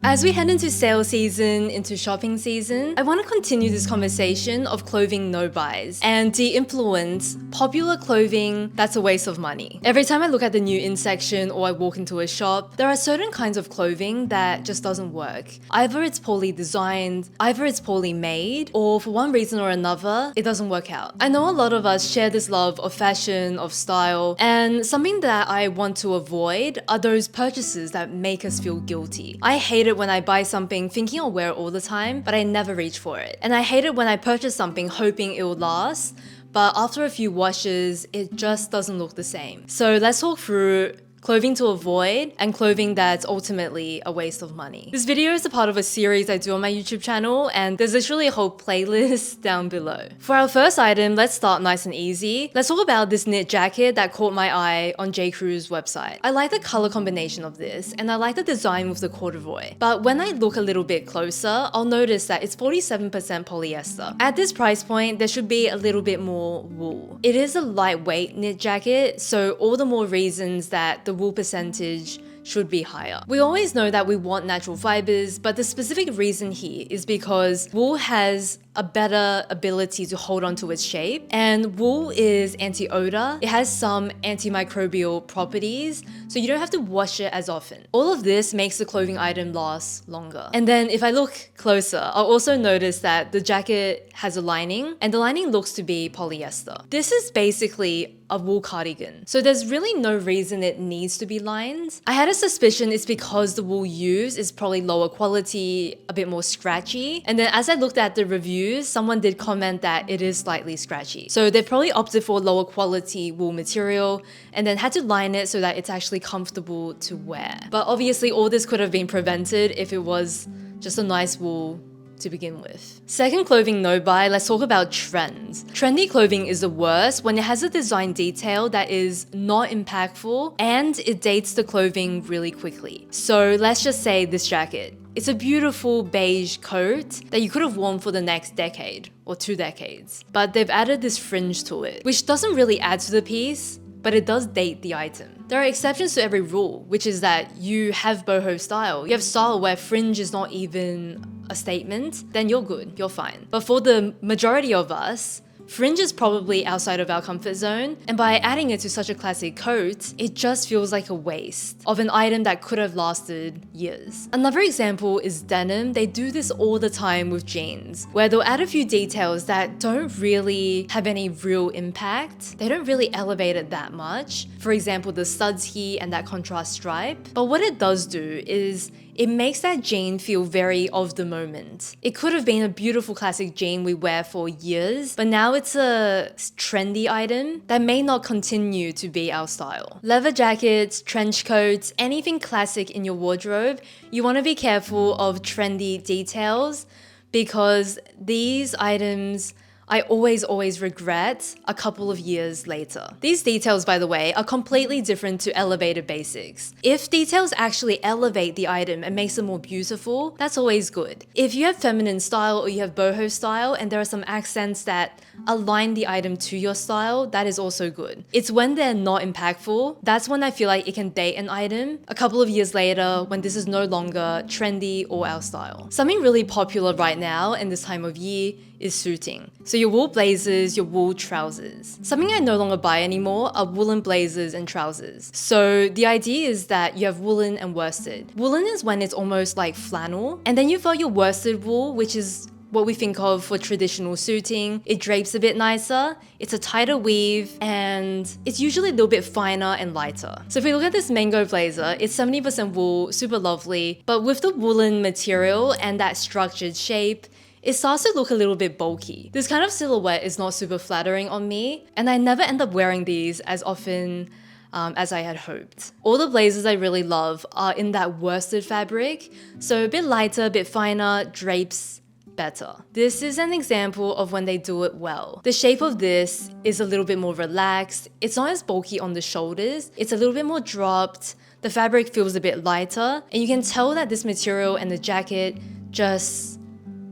As we head into sale season, into shopping season, I want to continue this conversation of clothing no buys and de-influence popular clothing that's a waste of money. Every time I look at the new in section or I walk into a shop, there are certain kinds of clothing that just doesn't work. Either it's poorly designed, either it's poorly made, or for one reason or another, it doesn't work out. I know a lot of us share this love of fashion, of style, and something that I want to avoid are those purchases that make us feel guilty. I hate it when I buy something thinking I'll wear it all the time, but I never reach for it. And I hate it when I purchase something hoping it will last, but after a few washes, it just doesn't look the same. So let's talk through clothing to avoid and clothing that's ultimately a waste of money. This video is a part of a series I do on my YouTube channel, and there's literally a whole playlist down below. For our first item, let's start nice and easy. Let's talk about this knit jacket that caught my eye on J. Crew's website. I like the color combination of this, and I like the design with the corduroy. But when I look a little bit closer, I'll notice that it's 47% polyester. At this price point, there should be a little bit more wool. It is a lightweight knit jacket, so all the more reasons that the wool percentage should be higher. We always know that we want natural fibers, but the specific reason here is because wool has a better ability to hold on to its shape, and wool is anti-odor. It has some antimicrobial properties, so you don't have to wash it as often. All of this makes the clothing item last longer. And then if I look closer, I'll also notice that the jacket has a lining, and the lining looks to be polyester. This is basically a wool cardigan, so there's really no reason it needs to be lined. I had a suspicion it's because the wool used is probably lower quality, a bit more scratchy, and then as I looked at the reviews, someone did comment that it is slightly scratchy. So they probably opted for lower quality wool material and then had to line it so that it's actually comfortable to wear. But obviously all this could have been prevented if it was just a nice wool to begin with. Second clothing no buy, let's talk about trends. Trendy clothing is the worst when it has a design detail that is not impactful and it dates the clothing really quickly. So let's just say this jacket. It's a beautiful beige coat that you could have worn for the next decade or 2 decades. But they've added this fringe to it, which doesn't really add to the piece, but it does date the item. There are exceptions to every rule, which is that you have boho style. You have style where fringe is not even a statement, then you're good, you're fine. But for the majority of us, fringe is probably outside of our comfort zone, and by adding it to such a classic coat, it just feels like a waste of an item that could have lasted years. Another example is denim. They do this all the time with jeans, where they'll add a few details that don't really have any real impact. They don't really elevate it that much. For example, the studs here and that contrast stripe. But what it does do is it makes that jean feel very of the moment. It could have been a beautiful classic jean we wear for years, but now it's a trendy item that may not continue to be our style. Leather jackets, trench coats, anything classic in your wardrobe, you want to be careful of trendy details because these items I always regret a couple of years later. These details, by the way, are completely different to elevated basics. If details actually elevate the item and makes it more beautiful, that's always good. If you have feminine style or you have boho style and there are some accents that align the item to your style, that is also good. It's when they're not impactful, that's when I feel like it can date an item a couple of years later when this is no longer trendy or our style. Something really popular right now in this time of year is suiting. So your wool blazers, your wool trousers. Something I no longer buy anymore are woolen blazers and trousers. So the idea is that you have woolen and worsted. Woolen is when it's almost like flannel, and then you've got your worsted wool, which is what we think of for traditional suiting. It drapes a bit nicer, it's a tighter weave, and it's usually a little bit finer and lighter. So if we look at this mango blazer, it's 70% wool, super lovely, but with the woolen material and that structured shape, it starts to look a little bit bulky. This kind of silhouette is not super flattering on me, and I never end up wearing these as often as I had hoped. All the blazers I really love are in that worsted fabric, so a bit lighter, a bit finer, drapes better. This is an example of when they do it well. The shape of this is a little bit more relaxed. It's not as bulky on the shoulders. It's a little bit more dropped. The fabric feels a bit lighter, and you can tell that this material and the jacket just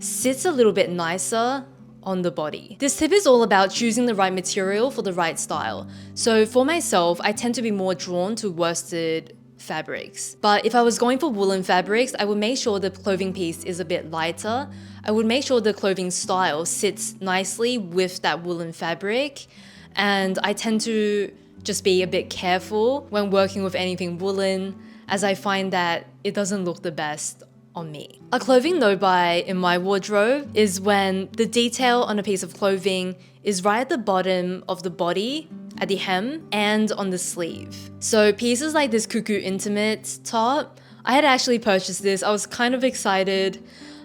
sits a little bit nicer on the body. This tip is all about choosing the right material for the right style. So for myself, I tend to be more drawn to worsted fabrics. But if I was going for woolen fabrics, I would make sure the clothing piece is a bit lighter. I would make sure the clothing style sits nicely with that woolen fabric. And I tend to just be a bit careful when working with anything woolen, as I find that it doesn't look the best on me. A clothing no-buy in my wardrobe is when the detail on a piece of clothing is right at the bottom of the body, at the hem, and on the sleeve. So pieces like this Cuckoo Intimate top, I had actually purchased this. I was kind of excited.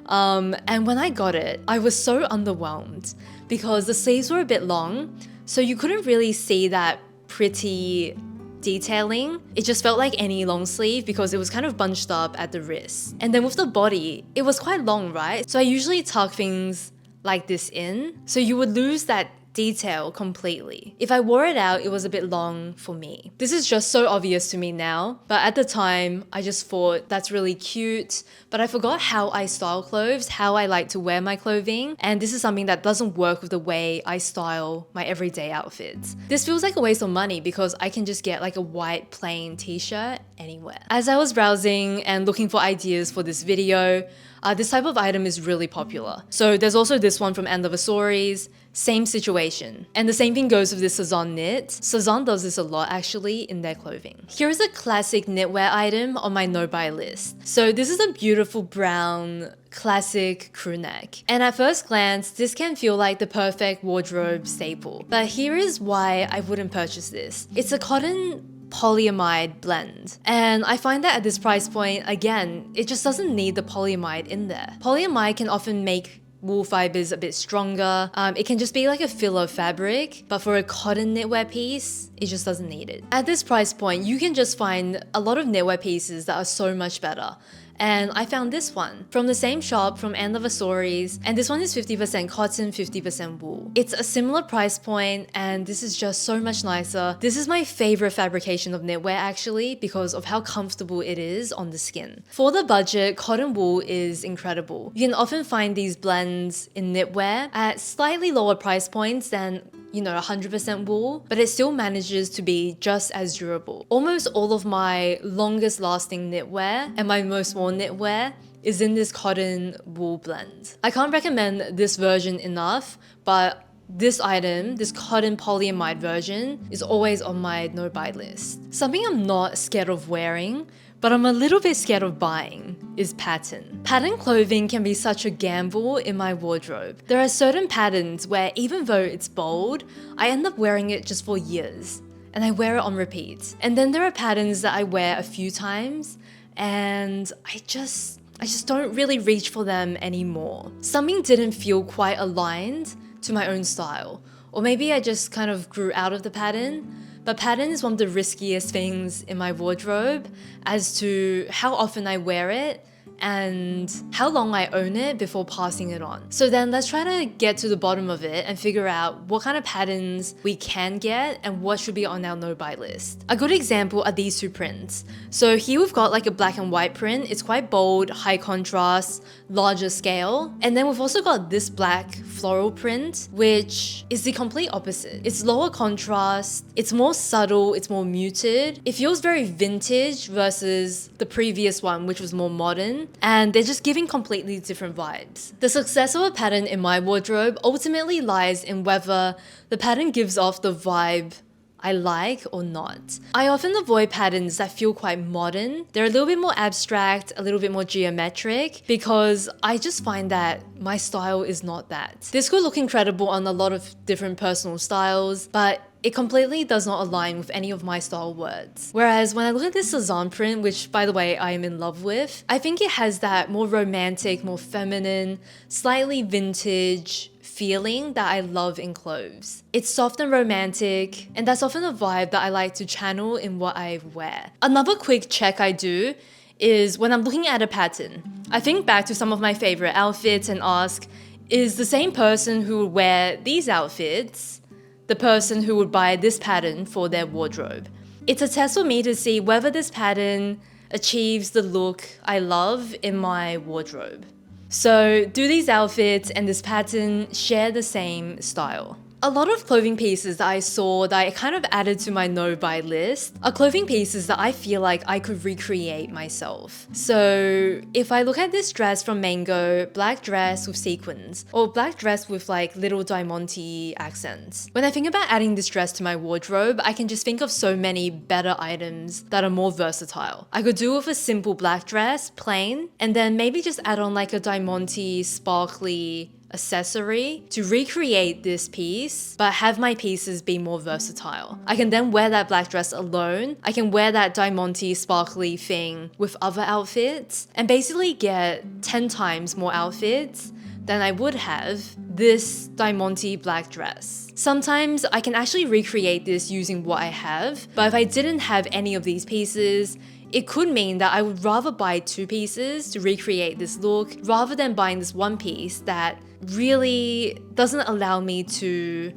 And when I got it, I was so underwhelmed because the sleeves were a bit long, so you couldn't really see that pretty detailing. It just felt like any long sleeve because it was kind of bunched up at the wrist. And then with the body, it was quite long, right? So I usually tuck things like this in, so you would lose that detail completely. If I wore it out, it was a bit long for me. This is just so obvious to me now, but at the time, I just thought that's really cute, but I forgot how I style clothes, how I like to wear my clothing, and this is something that doesn't work with the way I style my everyday outfits. This feels like a waste of money because I can just get like a white plain t-shirt anywhere. As I was browsing and looking for ideas for this video, this type of item is really popular. So there's also this one from End of a Stories, same situation. And the same thing goes with this Sazon knit. Sazon does this a lot actually in their clothing. Here is a classic knitwear item on my no-buy list. So this is a beautiful brown classic crew neck. And at first glance, this can feel like the perfect wardrobe staple. But here is why I wouldn't purchase this. It's a cotton polyamide blend. And I find that at this price point, again, it just doesn't need the polyamide in there. Polyamide can often make wool fibers a bit stronger. It can just be like a filler fabric, but for a cotton knitwear piece, it just doesn't need it. At this price point, you can just find a lot of knitwear pieces that are so much better. And I found this one from the same shop from End of a Stories, and this one is 50% cotton, 50% wool. It's a similar price point, and this is just so much nicer. This is my favorite fabrication of knitwear actually because of how comfortable it is on the skin. For the budget, cotton wool is incredible. You can often find these blends in knitwear at slightly lower price points than 100% wool, but it still manages to be just as durable. Almost all of my longest lasting knitwear and my most worn knitwear is in this cotton wool blend. I can't recommend this version enough, but this item, this cotton polyamide version, is always on my no-buy list. Something I'm not scared of wearing, but I'm a little bit scared of buying, is pattern. Pattern clothing can be such a gamble in my wardrobe. There are certain patterns where even though it's bold, I end up wearing it just for years, and I wear it on repeat. And then there are patterns that I wear a few times, and I just don't really reach for them anymore. Something didn't feel quite aligned to my own style, or maybe I just kind of grew out of the pattern. But pattern is one of the riskiest things in my wardrobe as to how often I wear it and how long I own it before passing it on. So then let's try to get to the bottom of it and figure out what kind of patterns we can get and what should be on our no-buy list. A good example are these two prints. So here we've got like a black and white print. It's quite bold, high contrast, larger scale. And then we've also got this black floral print, which is the complete opposite. It's lower contrast, it's more subtle, it's more muted. It feels very vintage versus the previous one, which was more modern. And they're just giving completely different vibes. The success of a pattern in my wardrobe ultimately lies in whether the pattern gives off the vibe I like or not. I often avoid patterns that feel quite modern. They're a little bit more abstract, a little bit more geometric, because I just find that my style is not that. This could look incredible on a lot of different personal styles, but it completely does not align with any of my style words. Whereas when I look at this Sazon print, which by the way I am in love with, I think it has that more romantic, more feminine, slightly vintage feeling that I love in clothes. It's soft and romantic, and that's often a vibe that I like to channel in what I wear. Another quick check I do is when I'm looking at a pattern, I think back to some of my favorite outfits and ask, is the same person who would wear these outfits the person who would buy this pattern for their wardrobe? It's a test for me to see whether this pattern achieves the look I love in my wardrobe. So, do these outfits and this pattern share the same style? A lot of clothing pieces that I saw that I kind of added to my no-buy list are clothing pieces that I feel like I could recreate myself. So if I look at this dress from Mango, black dress with sequins, or black dress with like little diamante accents. When I think about adding this dress to my wardrobe, I can just think of so many better items that are more versatile. I could do with a simple black dress, plain, and then maybe just add on like a diamante, sparkly accessory to recreate this piece, but have my pieces be more versatile. I can then wear that black dress alone. I can wear that diamante sparkly thing with other outfits and basically get 10 times more outfits than I would have this diamante black dress. Sometimes I can actually recreate this using what I have, but if I didn't have any of these pieces, it could mean that I would rather buy 2 pieces to recreate this look rather than buying this one piece that really doesn't allow me to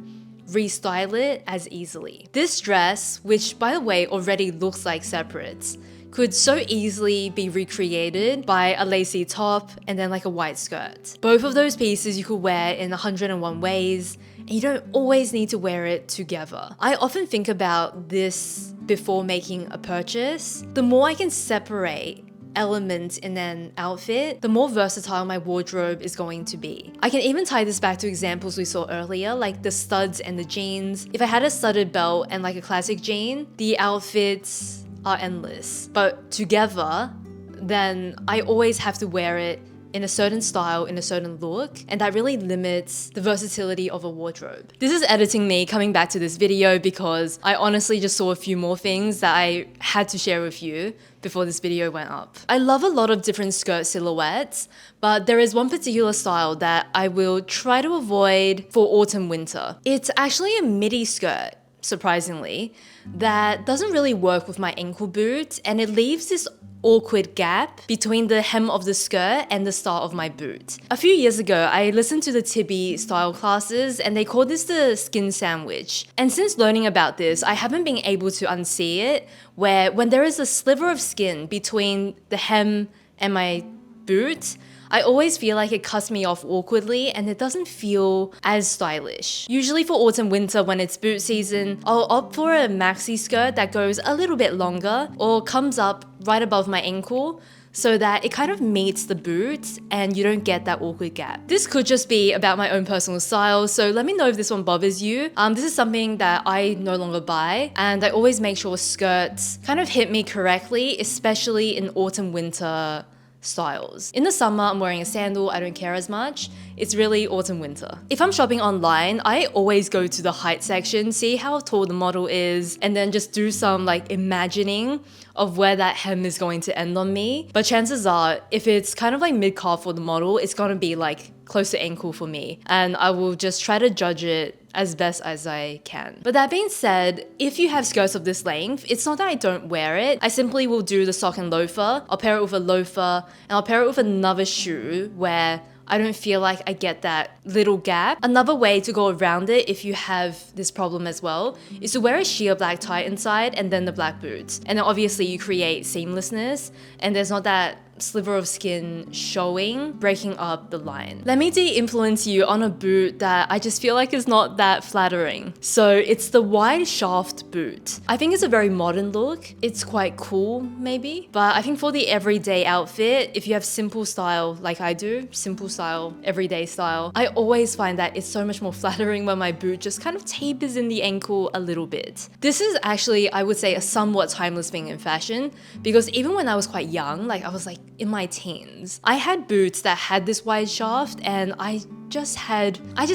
restyle it as easily. This dress, which by the way already looks like separates, could so easily be recreated by a lacy top and then like a white skirt. Both of those pieces you could wear in 101 ways, and you don't always need to wear it together. I often think about this before making a purchase. The more I can separate elements in an outfit, the more versatile my wardrobe is going to be. I can even tie this back to examples we saw earlier, like the studs and the jeans. If I had a studded belt and like a classic jean, the outfits are endless. But together, then I always have to wear it in a certain style, in a certain look, and that really limits the versatility of a wardrobe. This is editing me coming back to this video because I honestly just saw a few more things that I had to share with you before this video went up. I love a lot of different skirt silhouettes, but there is one particular style that I will try to avoid for autumn winter. It's actually a midi skirt, surprisingly, that doesn't really work with my ankle boot, and it leaves this awkward gap between the hem of the skirt and the start of my boot. A few years ago, I listened to the Tibby style classes and they called this the skin sandwich. And since learning about this, I haven't been able to unsee it, where when there is a sliver of skin between the hem and my boot, I always feel like it cuts me off awkwardly and it doesn't feel as stylish. Usually for autumn winter when it's boot season, I'll opt for a maxi skirt that goes a little bit longer or comes up right above my ankle so that it kind of meets the boot and you don't get that awkward gap. This could just be about my own personal style, so let me know if this one bothers you. This is something that I no longer buy, and I always make sure skirts kind of hit me correctly, especially in autumn winter styles. In the summer, I'm wearing a sandal, I don't care as much. It's really autumn winter. If I'm shopping online, I always go to the height section, see how tall the model is, and then just do some like imagining of where that hem is going to end on me. But chances are, if it's kind of like mid-calf for the model, it's gonna be like close to ankle for me. And I will just try to judge it as best as I can. But that being said, if you have skirts of this length, it's not that I don't wear it. I simply will do the sock and loafer. I'll pair it with a loafer and I'll pair it with another shoe where I don't feel like I get that little gap. Another way to go around it if you have this problem as well is to wear a sheer black tie inside and then the black boots. And then obviously you create seamlessness and there's not that sliver of skin showing, breaking up the line. Let me de-influence you on a boot that I just feel like is not that flattering. So it's the wide shaft boot. I think it's a very modern look. It's quite cool maybe, but I think for the everyday outfit, if you have simple style like I do, simple style, everyday style, I always find that it's so much more flattering when my boot just kind of tapers in the ankle a little bit. This is actually, I would say, a somewhat timeless thing in fashion, because even when I was quite young, like I was like in my teens, I had boots that had this wide shaft and I just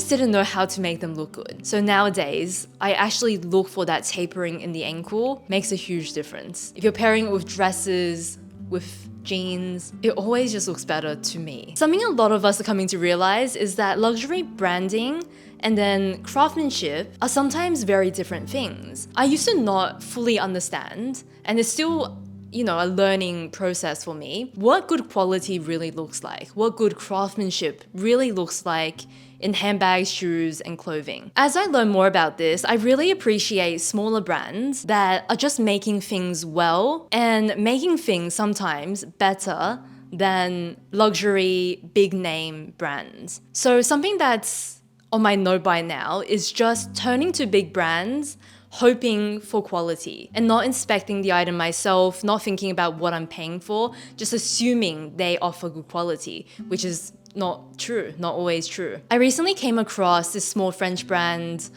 didn't know how to make them look good. So nowadays, I actually look for that tapering in the ankle. Makes a huge difference. If you're pairing it with dresses, with jeans, it always just looks better to me. Something a lot of us are coming to realize is that luxury branding and then craftsmanship are sometimes very different things. I used to not fully understand, and it's still a learning process for me, what good quality really looks like, what good craftsmanship really looks like in handbags, shoes, and clothing. As I learn more about this, I really appreciate smaller brands that are just making things well and making things sometimes better than luxury big name brands. So something that's on my no buy now is just turning to big brands, hoping for quality and not inspecting the item myself, not thinking about what I'm paying for, just assuming they offer good quality, which is not true, not always true. I recently came across this small French brand,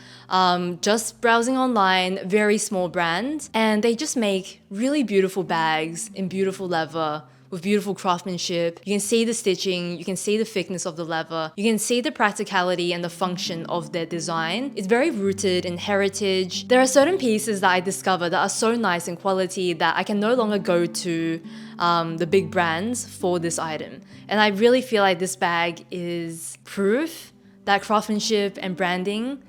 just browsing online, very small brand, and they just make really beautiful bags in beautiful leather with beautiful craftsmanship. You can see the stitching, you can see the thickness of the leather, you can see the practicality and the function of their design. It's very rooted in heritage. There are certain pieces that I discover that are so nice in quality that I can no longer go to the big brands for this item. And I really feel like this bag is proof that craftsmanship and branding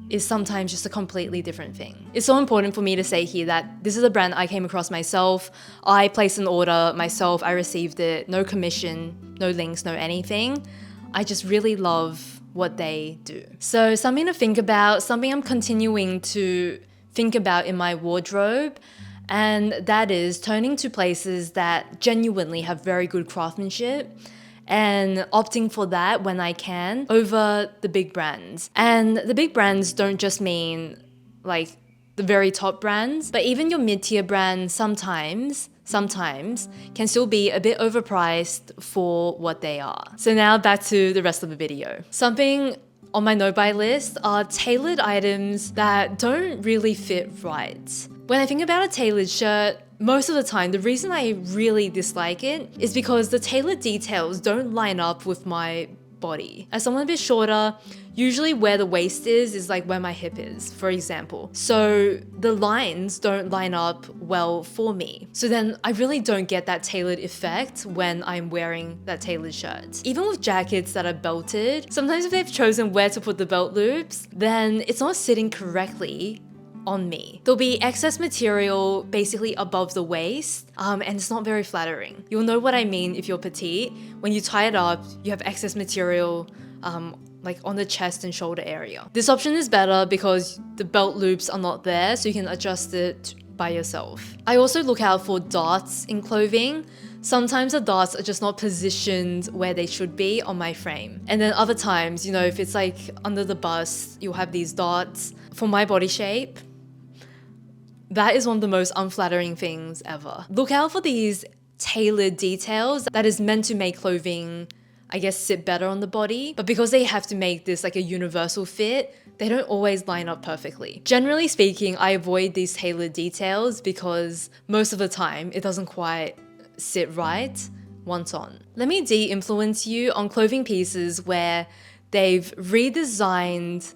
is sometimes just a completely different thing. It's so important for me to say here that this is a brand I came across myself. I placed an order myself, I received it, no commission, no links, no anything. I just really love what they do. So something to think about, something I'm continuing to think about in my wardrobe, and that is turning to places that genuinely have very good craftsmanship and opting for that when I can over the big brands. And the big brands don't just mean like the very top brands, but even your mid-tier brands sometimes can still be a bit overpriced for what they are. So now back to the rest of the video. Something on my no-buy list are tailored items that don't really fit right. When I think about a tailored shirt, most of the time, the reason I really dislike it is because the tailored details don't line up with my body. As someone a bit shorter, usually where the waist is like where my hip is, for example. So the lines don't line up well for me. So then I really don't get that tailored effect when I'm wearing that tailored shirt. Even with jackets that are belted, sometimes if they've chosen where to put the belt loops, then it's not sitting correctly on me. There'll be excess material basically above the waist, and it's not very flattering. You'll know what I mean if you're petite. When you tie it up, you have excess material like on the chest and shoulder area. This option is better because the belt loops are not there, so you can adjust it by yourself. I also look out for darts in clothing. Sometimes the darts are just not positioned where they should be on my frame. And then other times, you know, if it's like under the bust, you'll have these darts. For my body shape, that is one of the most unflattering things ever. Look out for these tailored details that is meant to make clothing, I guess, sit better on the body. But because they have to make this like a universal fit, they don't always line up perfectly. Generally speaking, I avoid these tailored details because most of the time it doesn't quite sit right once on. Let me de-influence you on clothing pieces where they've redesigned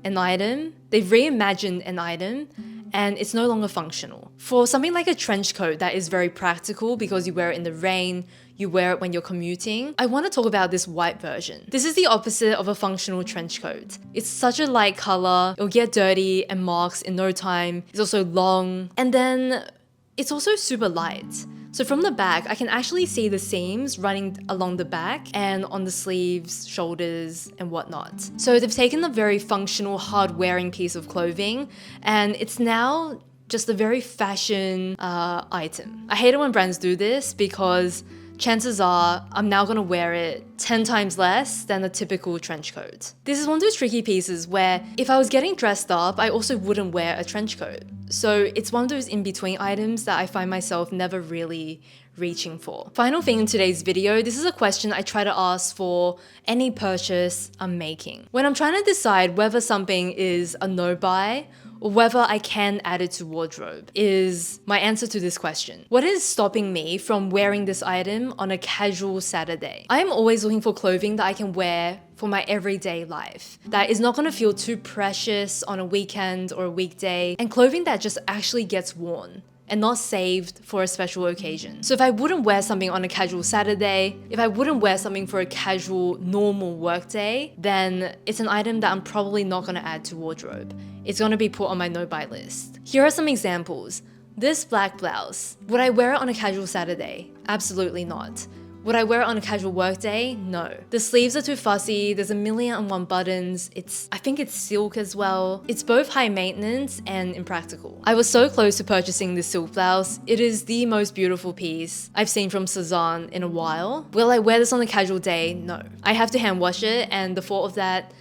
an item, they've reimagined an item, and it's no longer functional. For something like a trench coat that is very practical because you wear it in the rain, you wear it when you're commuting, I want to talk about this white version. This is the opposite of a functional trench coat. It's such a light color, it'll get dirty and marks in no time. It's also long, and then it's also super light. So from the back, I can actually see the seams running along the back and on the sleeves, shoulders, and whatnot. So they've taken a very functional, hard-wearing piece of clothing, and it's now just a very fashion item. I hate it when brands do this because chances are I'm now gonna wear it 10 times less than a typical trench coat. This is one of those tricky pieces where if I was getting dressed up, I also wouldn't wear a trench coat. So it's one of those in-between items that I find myself never really reaching for. Final thing in today's video, this is a question I try to ask for any purchase I'm making. When I'm trying to decide whether something is a no-buy or whether I can add it to wardrobe, is my answer to this question. What is stopping me from wearing this item on a casual Saturday? I'm always looking for clothing that I can wear for my everyday life, that is not gonna feel too precious on a weekend or a weekday, and clothing that just actually gets worn and not saved for a special occasion. So if I wouldn't wear something on a casual Saturday, if I wouldn't wear something for a casual, normal workday, then it's an item that I'm probably not gonna add to wardrobe. It's gonna be put on my no-buy list. Here are some examples. This black blouse. Would I wear it on a casual Saturday? Absolutely not. Would I wear it on a casual workday? No. The sleeves are too fussy, there's a million and one buttons, I think it's silk as well. It's both high maintenance and impractical. I was so close to purchasing this silk blouse. It is the most beautiful piece I've seen from Cezanne in a while. Will I wear this on a casual day? No. I have to hand wash it, and the thought of that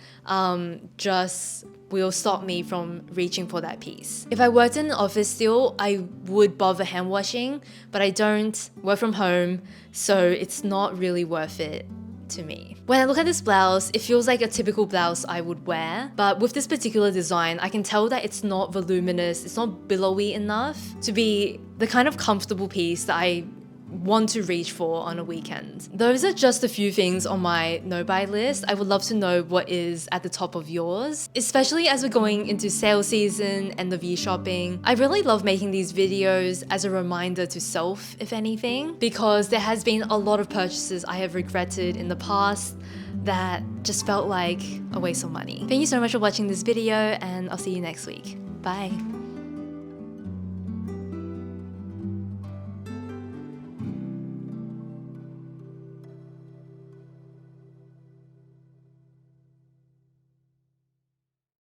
just will stop me from reaching for that piece. If I worked in an office still, I would bother hand washing, but I don't work from home, so it's not really worth it to me. When I look at this blouse, it feels like a typical blouse I would wear, but with this particular design, I can tell that it's not voluminous, it's not billowy enough to be the kind of comfortable piece that I want to reach for on a weekend. Those are just a few things on my no-buy list. I would love to know what is at the top of yours, especially as we're going into sale season, end of year shopping. I really love making these videos as a reminder to self, if anything, because there has been a lot of purchases I have regretted in the past that just felt like a waste of money. Thank you so much for watching this video, and I'll see you next week. Bye.